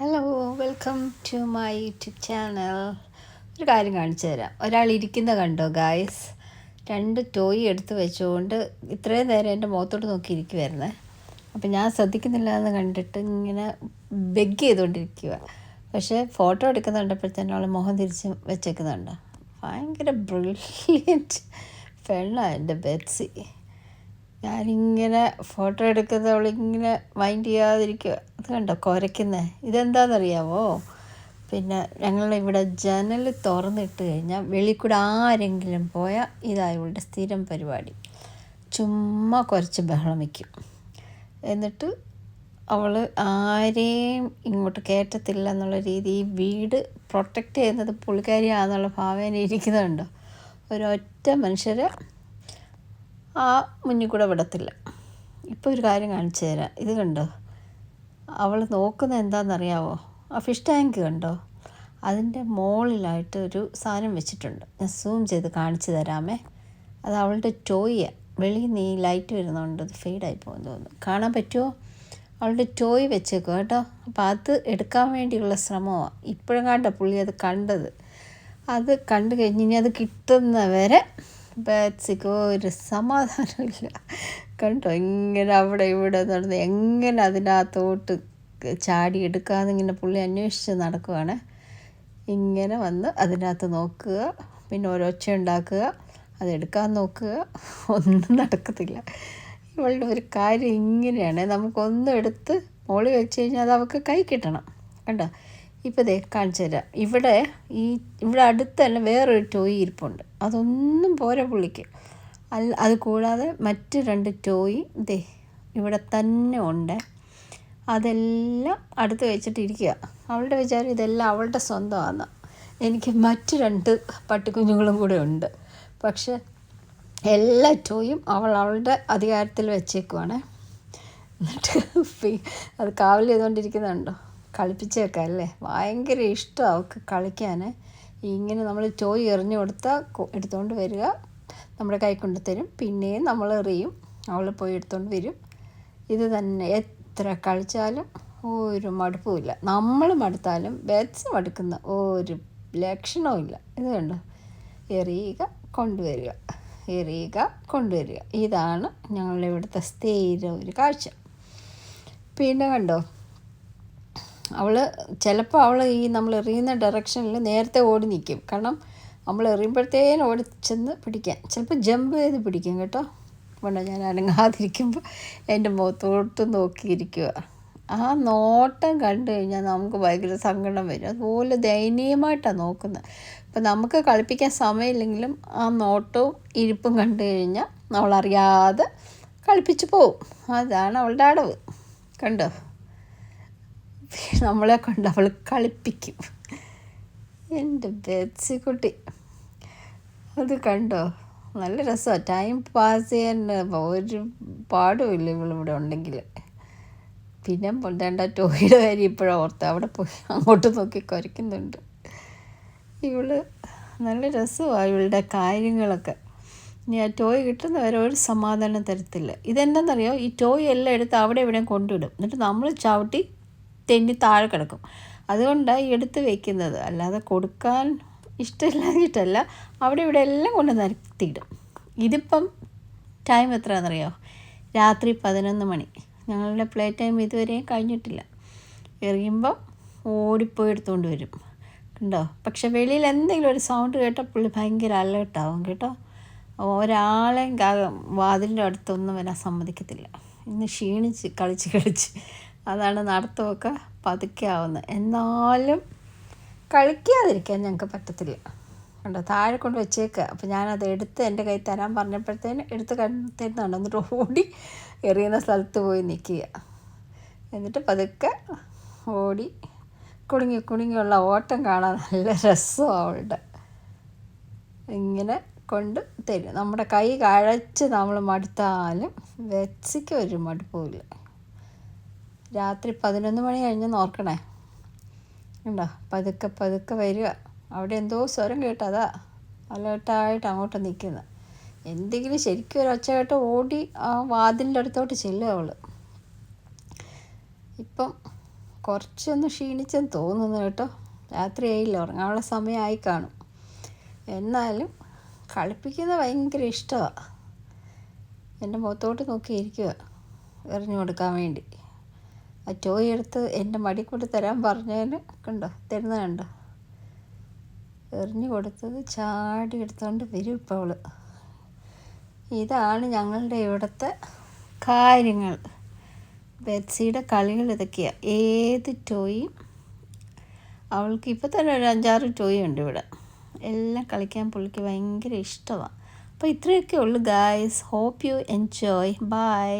Hello, welcome to my YouTube channel. ഒരു കാര്യം കാണിച്ചു തരാം. ഒരാൾ ഇരിക്കുന്ന കണ്ടോ ഗായ്സ്? 2 ടോയ് എടുത്ത് വെച്ചുകൊണ്ട് ഇത്രയും നേരം എൻ്റെ മുഖത്തോട്ട് നോക്കിയിരിക്കുമായിരുന്നേ. അപ്പം ഞാൻ ശ്രദ്ധിക്കുന്നില്ല എന്ന് കണ്ടിട്ട് ഇങ്ങനെ ബെഗ് ചെയ്തുകൊണ്ടിരിക്കുക. പക്ഷേ ഫോട്ടോ എടുക്കുന്ന കണ്ടപ്പോഴത്തേനും അവൾ മുഖം തിരിച്ച് വെച്ചേക്കുന്നുണ്ട്. ഭയങ്കര ബ്രില്യൻറ്റ് പെണ്ണാണ് എൻ്റെ ബെറ്റ്സി. ഞാനിങ്ങനെ ഫോട്ടോ എടുക്കുന്നവളിങ്ങനെ മൈൻഡ് ചെയ്യാതിരിക്കുക. അത് കണ്ടോ കുരയ്ക്കുന്നത്? ഇതെന്താണെന്നറിയാമോ? പിന്നെ ഞങ്ങളിവിടെ ജനൽ തുറന്നിട്ട് കഴിഞ്ഞാൽ വെളിയിൽ കൂടെ ആരെങ്കിലും പോയാൽ ഇതാ ഇവളുടെ സ്ഥിരം പരിപാടി. ചുമ്മാ കുറച്ച് ബഹളം വയ്ക്കും. എന്നിട്ട് അവൾ ആരെയും ഇങ്ങോട്ട് കയറ്റത്തില്ല എന്നുള്ള രീതി ഈ വീട് പ്രൊട്ടക്റ്റ് ചെയ്യുന്നത് പുള്ളിക്കാരിയാണെന്നുള്ള ഭാവേന ഇരിക്കുന്നുണ്ടോ. ഒരൊറ്റ മനുഷ്യരെ ആ മുന്നിൽ കൂടെ വിടത്തില്ല. ഇപ്പോൾ ഒരു കാര്യം കാണിച്ചു തരാം. ഇത് കണ്ടോ, അവൾ നോക്കുന്നത് എന്താണെന്നറിയാമോ? ആ ഫിഷ് ടാങ്ക് കണ്ടോ? അതിൻ്റെ മുകളിലായിട്ട് ഒരു സാധനം വെച്ചിട്ടുണ്ട്. ഞാൻ സൂം ചെയ്ത് കാണിച്ചു തരാമേ. അത് അവളുടെ ടോയ്യാണ്. വെളിയിൽ നിന്ന് ഈ ലൈറ്റ് വരുന്നതുകൊണ്ട് അത് ഫെയ്ഡായി പോകുമെന്ന് തോന്നുന്നു. കാണാൻ പറ്റുമോ? അവളുടെ ടോയ് വെച്ചേക്കും കേട്ടോ. അപ്പോൾ അത് എടുക്കാൻ വേണ്ടിയുള്ള ശ്രമമാണ്. ഇപ്പോഴും കണ്ടോ പുള്ളി അത് കണ്ടത്. അത് കണ്ടു കഴിഞ്ഞ് ഇനി അത് കിട്ടുന്നവരെ ബെറ്റ്സിക്ക് ഒരു സമാധാനമില്ല. കണ്ടോ ഇങ്ങനെ അവിടെ ഇവിടെ നടന്ന് എങ്ങനെ അതിനകത്തോട്ട് ചാടി എടുക്കാമെന്നിങ്ങനെ പുള്ളി അന്വേഷിച്ച് നടക്കുവാണ്. ഇങ്ങനെ വന്ന് അതിനകത്ത് നോക്കുക, പിന്നെ ഒരൊച്ച ഉണ്ടാക്കുക, അതെടുക്കാൻ നോക്കുക, ഒന്നും നടക്കത്തില്ല. ഇവളുടെ ഒരു കാര്യം ഇങ്ങനെയാണ്. നമുക്കൊന്നും എടുത്ത് മോളി വെച്ച് കഴിഞ്ഞാൽ അത് അവൾക്ക് കൈ കിട്ടണം. കണ്ടോ, ഇപ്പോൾ ദേ കാണിച്ചു തരാം. ഇവിടെ അടുത്ത് തന്നെ വേറൊരു ടോയ് ഇരിപ്പുണ്ട്. അതൊന്നും പോരാ പുള്ളിക്ക്. അത് കൂടാതെ മറ്റ് 2 ടോയ് ദേ ഇവിടെ തന്നെ ഉണ്ട്. അതെല്ലാം അടുത്ത് വെച്ചിട്ടിരിക്കുക. അവളുടെ വിചാരം ഇതെല്ലാം അവളുടെ സ്വന്തമാണ്. എനിക്ക് മറ്റ് 2 പട്ടിക്കുഞ്ഞുങ്ങളും കൂടെ ഉണ്ട്. പക്ഷെ എല്ലാ ടോയും അവളുടെ അധികാരത്തിൽ വെച്ചേക്കുവാണ്. എന്നിട്ട് അത് കാവൽ ചെയ്തുകൊണ്ടിരിക്കുന്നുണ്ടോ? കളിപ്പിച്ചേക്കാം അല്ലേ? ഭയങ്കര ഇഷ്ടമാണ് അവൾക്ക് കളിക്കാൻ. ഇങ്ങനെ നമ്മൾ ടോയ് എറിഞ്ഞു കൊടുത്താൽ എടുത്തുകൊണ്ട് വരിക, നമ്മുടെ കൈ കൊണ്ട് തരും. പിന്നെയും നമ്മൾ എറിയും, അവൾ പോയി എടുത്തുകൊണ്ട് വരും. ഇത് തന്നെ എത്ര കളിച്ചാലും ഒരു മടുപ്പുമില്ല. നമ്മൾ മടുത്താലും ബെറ്റ്സ് മടുക്കുന്ന ഒരു ലക്ഷണവും ഇല്ല. ഇത് കണ്ടോ, എറിയുക കൊണ്ടുവരിക, എറിയുക കൊണ്ടുവരിക. ഇതാണ് ഞങ്ങളുടെ ഇവിടുത്തെ സ്ഥിരം ഒരു കാഴ്ച. പിന്നെ കണ്ടോ, ചിലപ്പോൾ അവൾ ഈ നമ്മൾ എറിയുന്ന ഡയറക്ഷനിൽ നേരത്തെ ഓടി നിൽക്കും. കാരണം നമ്മൾ എറിയുമ്പോഴത്തേനും ഓടി ചെന്ന് പിടിക്കാൻ ചിലപ്പോൾ ജമ്പ് ചെയ്ത് പിടിക്കും കേട്ടോ. വേണ്ട, ഞാൻ അനങ്ങാതിരിക്കുമ്പോൾ എൻ്റെ മുഖത്തോട്ട് നോക്കിയിരിക്കുക. ആ നോട്ടം കണ്ടു കഴിഞ്ഞാൽ നമുക്ക് ഭയങ്കര സങ്കടം വരും. അതുപോലെ ദയനീയമായിട്ടാണ് നോക്കുന്നത്. ഇപ്പം നമുക്ക് കളിപ്പിക്കാൻ സമയമില്ലെങ്കിലും ആ നോട്ടവും ഇരിപ്പും കണ്ടു കഴിഞ്ഞാൽ നമ്മളറിയാതെ കളിപ്പിച്ച് പോവും. അതാണ് അവളുടെ അടവ്. കണ്ടോ, നമ്മളെ കൊണ്ട് അവൾ കളിപ്പിക്കും. എൻ്റെ ബെറ്റ്സി കുട്ടി അത് കണ്ടോ, നല്ല രസമാണ്. ടൈം പാസ് ചെയ്യാൻ ഒരു പാടുമില്ല ഇവളിവിടെ ഉണ്ടെങ്കിൽ. പിന്നെ 2 ടോയുടെ കാര്യം ഇപ്പോഴാണ് ഓർത്ത്. അവിടെ പോയി അങ്ങോട്ട് നോക്കി കുരയ്ക്കുന്നുണ്ട്. നല്ല രസമാണ് ഇവളുടെ കാര്യങ്ങളൊക്കെ. ഇനി ആ ടോയ് കിട്ടുന്നവരെ ഒരു സമാധാനം തരത്തില്ല. ഇതെന്താണെന്നറിയോ? ഈ ടോയ് എല്ലാം എടുത്ത് അവിടെ ഇവിടെയും കൊണ്ടുവിടും. എന്നിട്ട് നമ്മൾ ചവിട്ടി തെന്നി താഴെ കിടക്കും. അതുകൊണ്ടാണ് എടുത്ത് വയ്ക്കുന്നത്. അല്ലാതെ കൊടുക്കാൻ ഇഷ്ടമില്ലാഞ്ഞിട്ടല്ല. അവിടെ ഇവിടെ എല്ലാം കൊണ്ട് നിരത്തിയിടും. ഇതിപ്പം ടൈം എത്രയാണെന്നറിയോ? രാത്രി 11 മണി. ഞങ്ങളുടെ പ്ലേ ടൈം ഇതുവരെയും കഴിഞ്ഞിട്ടില്ല. എറിയുമ്പം ഓടിപ്പോയി എടുത്തുകൊണ്ട് വരും. കണ്ടോ? പക്ഷെ വെളിയിൽ എന്തെങ്കിലും ഒരു സൗണ്ട് കേട്ടാൽ പുള്ളി ഭയങ്കര അലേർട്ടാവും കേട്ടോ. ഒരാളെയും വാതിലിൻ്റെ അടുത്തൊന്നും വരാൻ സമ്മതിക്കത്തില്ല. ഇന്ന് ക്ഷീണിച്ച് കളിച്ച് അതാണ് നടത്തമൊക്കെ പതുക്കെ ആവുന്നത്. എന്നാലും കളിക്കാതിരിക്കാൻ ഞങ്ങൾക്ക് പറ്റത്തില്ല. കണ്ടോ, താഴെ കൊണ്ട് വെച്ചേക്കുക. അപ്പോൾ ഞാനത് എടുത്ത് എൻ്റെ കൈ തരാൻ പറഞ്ഞപ്പോഴത്തേന് എടുത്ത് തരുന്നുണ്ട്. എന്നിട്ട് ഓടി എറിയുന്ന സ്ഥലത്ത് പോയി നിൽക്കുക. എന്നിട്ട് പതുക്കെ ഓടി കുടുങ്ങിയുള്ള ഓട്ടം കാണാൻ നല്ല രസമാണ് അവളുടെ. ഇങ്ങനെ കൊണ്ട് തരും. നമ്മുടെ കൈ കഴച്ച് നമ്മൾ മടുത്താലും ബെറ്റ്സിക്ക് ഒരു മടുപ്പുമില്ല. രാത്രി 11 മണി കഴിഞ്ഞെന്ന് ഓർക്കണേ. ഉണ്ടോ, പതുക്കെ വരിക. അവിടെ എന്തോ സ്വരം കേട്ടതാ അലേർട്ടായിട്ട് അങ്ങോട്ട് നിൽക്കുന്നത്. എന്തെങ്കിലും ശരിക്കും ഒരു ഒച്ച കേട്ട് ഓടി ആ വാതിലിൻ്റെ അടുത്തോട്ട് ചെല്ലുക അവൾ. ഇപ്പം കുറച്ചൊന്ന് ക്ഷീണിച്ചെന്ന് തോന്നുന്നു കേട്ടോ. രാത്രിയായില്ല, ഉറങ്ങാനുള്ള സമയമായി കാണും. എന്നാലും കളിപ്പിക്കുന്നത് ഭയങ്കര ഇഷ്ടമാണ്. എൻ്റെ മുഖത്തോട്ട് നോക്കിയിരിക്കുക എറിഞ്ഞു കൊടുക്കാൻ വേണ്ടി. ആ ടോയ് എടുത്ത് എൻ്റെ മടി കൊണ്ട് തരാൻ പറഞ്ഞതിന് തരുന്നത് കണ്ടോ. എറിഞ്ഞു കൊടുത്തത് ചാടി എടുത്തുകൊണ്ട് വരും ഇപ്പോൾ അവൾ. ഇതാണ് ഞങ്ങളുടെ ഇവിടുത്തെ കാര്യങ്ങൾ. ബെറ്റ്സിയുടെ കളികൾ ഇതൊക്കെയാണ്. ഏത് ടോയും അവൾക്ക് ഇപ്പോൾ തന്നെ ഒരു 5-6 ടോയ് ഉണ്ട് ഇവിടെ. എല്ലാം കളിക്കാൻ പുള്ളിക്ക് ഭയങ്കര ഇഷ്ടമാണ്. അപ്പോൾ ഇത്രയൊക്കെ ഉള്ളൂ guys. Hope you enjoy. By.